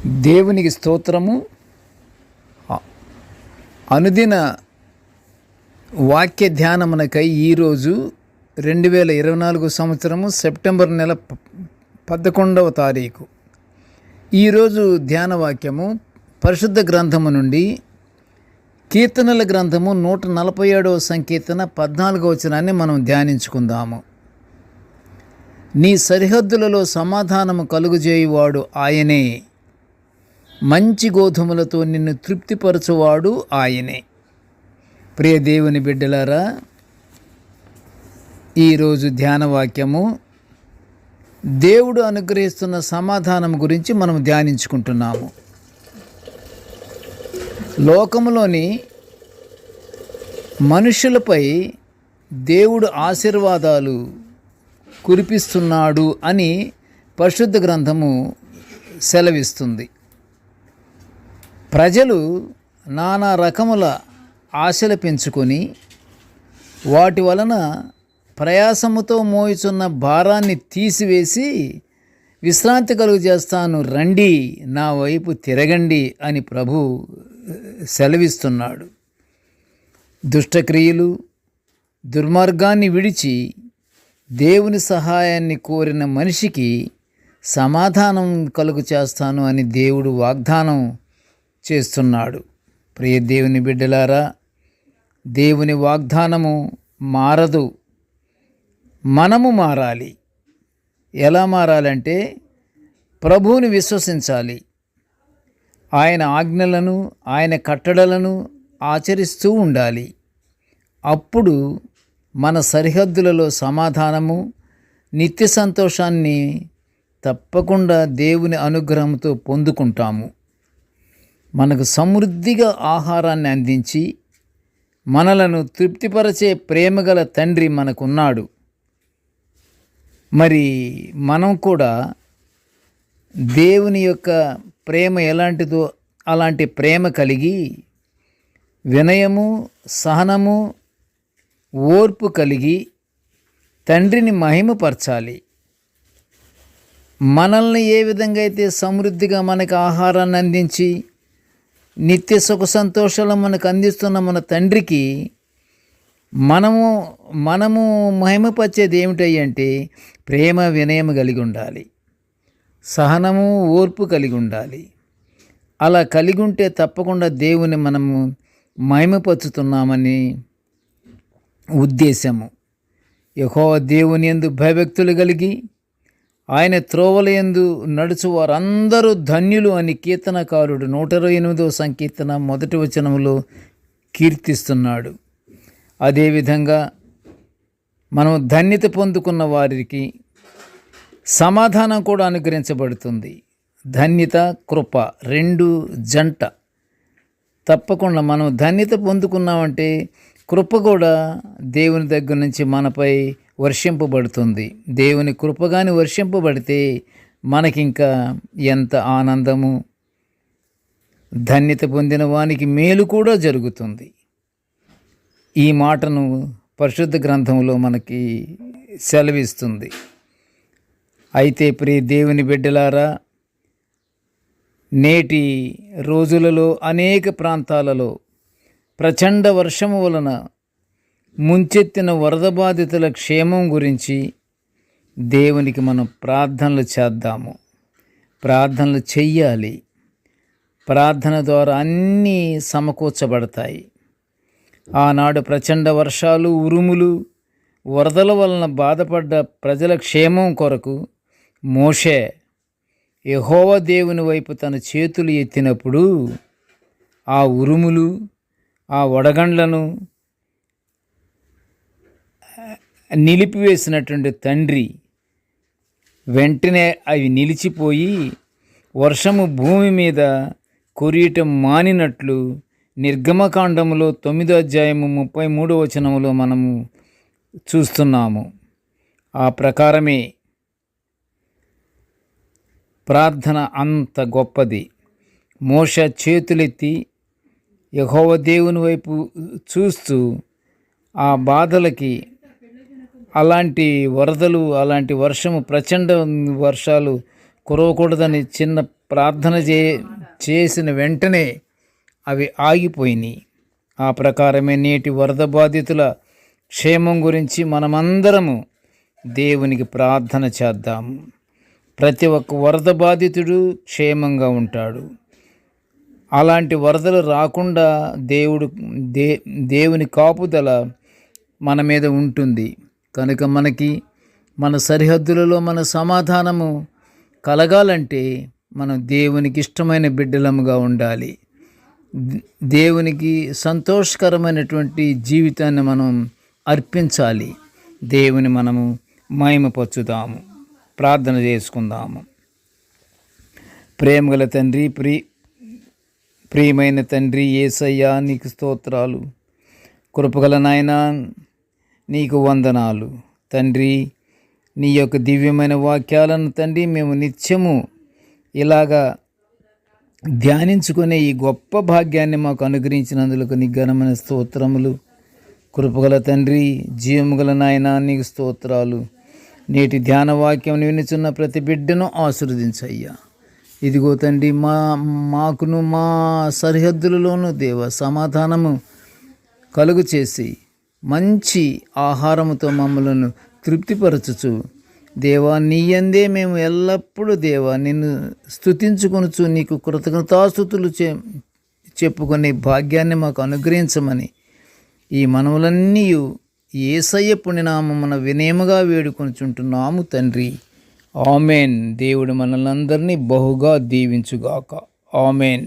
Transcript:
దేవునికి స్తోత్రము. అనుదిన వాక్య ధ్యానమునకై ఈరోజు 2024 సంవత్సరము సెప్టెంబర్ నెల 11వ తారీఖు. ఈరోజు ధ్యాన వాక్యము పరిశుద్ధ గ్రంథము నుండి కీర్తనల గ్రంథము 147వ సంకీర్తన 14వ వచనాన్ని మనం ధ్యానించుకుందాము. నీ సరిహద్దులలో సమాధానము కలుగజేయువాడు ఆయనే, మంచి గోధుమలతో నిన్ను తృప్తిపరచువాడు ఆయనే. ప్రియ దేవుని బిడ్డలారా, ఈరోజు ధ్యాన వాక్యము దేవుడు అనుగ్రహిస్తున్న సమాధానం గురించి మనం ధ్యానించుకుంటున్నాము. లోకములోని మనుషులపై దేవుడు ఆశీర్వాదాలు కురిపిస్తున్నాడు అని పరిశుద్ధ గ్రంథము సెలవిస్తుంది. ప్రజలు నానా రకముల ఆశలు పెంచుకొని వాటి వలన ప్రయాసముతో మోయుచున్న భారాన్ని తీసివేసి విశ్రాంతి కలుగు చేస్తాను, రండి నా వైపు తిరగండి అని ప్రభు సెలవిస్తున్నాడు. దుష్టక్రియలు, దుర్మార్గాన్ని విడిచి దేవుని సహాయాన్ని కోరిన మనిషికి సమాధానం కలుగు చేస్తాను అని దేవుడు వాగ్దానం చేస్తున్నాడు. ప్రియ దేవుని బిడ్డలారా, దేవుని వాగ్దానము మారదు. మనము మారాలి. ఎలా మారాలంటే ప్రభువుని విశ్వసించాలి. ఆయన ఆజ్ఞలను, ఆయన కట్టడలను ఆచరిస్తూ ఉండాలి. అప్పుడు మన సరిహద్దులలో సమాధానము, నిత్య సంతోషాన్ని తప్పకుండా దేవుని అనుగ్రహంతో పొందుకుంటాము. మనకు సమృద్ధిగా ఆహారాన్ని అందించి మనలను తృప్తిపరచే ప్రేమగల తండ్రి మనకున్నాడు. మరి మనం కూడా దేవుని యొక్క ప్రేమ ఎలాంటిదో అలాంటి ప్రేమ కలిగి వినయము, సహనము, ఓర్పు కలిగి తండ్రిని మహిమపరచాలి. మనల్ని ఏ విధంగా అయితే సమృద్ధిగా మనకు ఆహారాన్ని అందించి నిత్య సుఖ సంతోషాలు మనకు అందిస్తున్న మన తండ్రికి మనము మహిమపరిచేది ఏమిటంటే ప్రేమ, వినయం కలిగి ఉండాలి, సహనము, ఓర్పు కలిగి ఉండాలి. అలా కలిగి ఉంటే తప్పకుండా దేవుని మనము మహిమపరుచుతున్నామని ఉద్దేశము. యెహోవా దేవుని యందు భయభక్తులు కలిగి ఆయన త్రోవల యందు నడుచు వారందరూ ధన్యులు అని కీర్తనకారుడు 128వ సంకీర్తన 1వ వచనములో కీర్తిస్తున్నాడు. అదేవిధంగా మనం ధన్యత పొందుకున్న వారికి సమాధానం కూడా అనుగ్రహించబడుతుంది. ధన్యత, కృప రెండు జంట. తప్పకుండా మనం ధన్యత పొందుకున్నామంటే కృప కూడా దేవుని దగ్గర నుంచి మనపై వర్షింపబడుతుంది. దేవుని కృపగాని వర్షింపబడితే మనకింకా ఎంత ఆనందము. ధన్యత పొందిన వానికి మేలు కూడా జరుగుతుంది. ఈ మాటను పరిశుద్ధ గ్రంథంలో మనకి సెలవిస్తుంది. అయితే ప్రియ దేవుని బిడ్డలారా, నేటి రోజులలో అనేక ప్రాంతాలలో ప్రచండ వర్షము వలన ముంచెత్తిన వరద బాధితుల క్షేమం గురించి దేవునికి మనం ప్రార్థనలు చేద్దాము. ప్రార్థనలు చెయ్యాలి. ప్రార్థన ద్వారా అన్నీ సమకూర్చబడతాయి. ఆనాడు ప్రచండ వర్షాలు, ఉరుములు, వరదల వలన బాధపడ్డ ప్రజల క్షేమం కొరకు మోషే యెహోవా దేవుని వైపు తన చేతులు ఎత్తినప్పుడు ఆ ఉరుములు, ఆ వడగండ్లను నిలిపివేసినటువంటి తండ్రి వెంటనే అవి నిలిచిపోయి వర్షము భూమి మీద కురియటం మానినట్లు నిర్గమకాండములో 9వ అధ్యాయము 33వ వచనములో మనము చూస్తున్నాము. ఆ ప్రకారమే ప్రార్థన అంత గొప్పది. మోషే చేతులెత్తి యెహోవా దేవుని వైపు చూస్తూ ఆ బాధలకి అలాంటి వరదలు, అలాంటి వర్షము, ప్రచండ వర్షాలు కురవకూడదని చిన్న ప్రార్థన చేసిన వెంటనే అవి ఆగిపోయినాయి. ఆ ప్రకారమే నేటి వరద బాధితుల క్షేమం గురించి మనమందరము దేవునికి ప్రార్థన చేద్దాము. ప్రతి ఒక్క వరద బాధితుడు క్షేమంగా ఉంటాడు. అలాంటి వరదలు రాకుండా దేవుని కాపుదల మన మీద ఉంటుంది కనుక మనకి మన సరిహద్దులలో మన సమాధానము కలగాలంటే మనం దేవునికి ఇష్టమైన బిడ్డలముగా ఉండాలి. దేవునికి సంతోషకరమైనటువంటి జీవితాన్ని మనం అర్పించాలి. దేవుని మనము మహిమపరచుదాము. ప్రార్థన చేసుకుందాము. ప్రేమగల తండ్రి, ప్రియమైన తండ్రి యేసయ్యా, నీకు స్తోత్రాలు. కృపగల నాయనా, నీకు వందనాలు తండ్రి. నీ యొక్క దివ్యమైన వాక్యాలను తండ్రి మేము నిత్యము ఇలాగా ధ్యానించుకునే ఈ గొప్ప భాగ్యాన్ని మాకు అనుగ్రహించినందుకు నీ ఘనమైన స్తోత్రములు. కృపగల తండ్రి, జీవముగల నాయనా, నీకు స్తోత్రాలు. నేటి ధ్యాన వాక్యం వినుచున్న ప్రతి బిడ్డను ఆశీర్వదించయ్యా. ఇదిగో తండ్రి, మాకును మా సరిహద్దులలోనూ దేవ సమాధానము కలుగు చేసి మంచి ఆహారముతో మమ్మలను తృప్తిపరచుచు దేవా, నీ యందే మేము ఎల్లప్పుడూ దేవా నిన్ను స్తుతించుకొనుచు నీకు కృతజ్ఞతాస్తుతులు చెప్పుకునే భాగ్యాన్ని మాకు అనుగ్రహించమని ఈ మనవులన్నీ యేసయ్య పుణ్యనామమున వినయముగా వేడుకొనుచుంటున్నాము తండ్రి. ఆమెన్. దేవుడు మనల్ని అందరినీ బహుగా దీవించుగాక. ఆమెన్.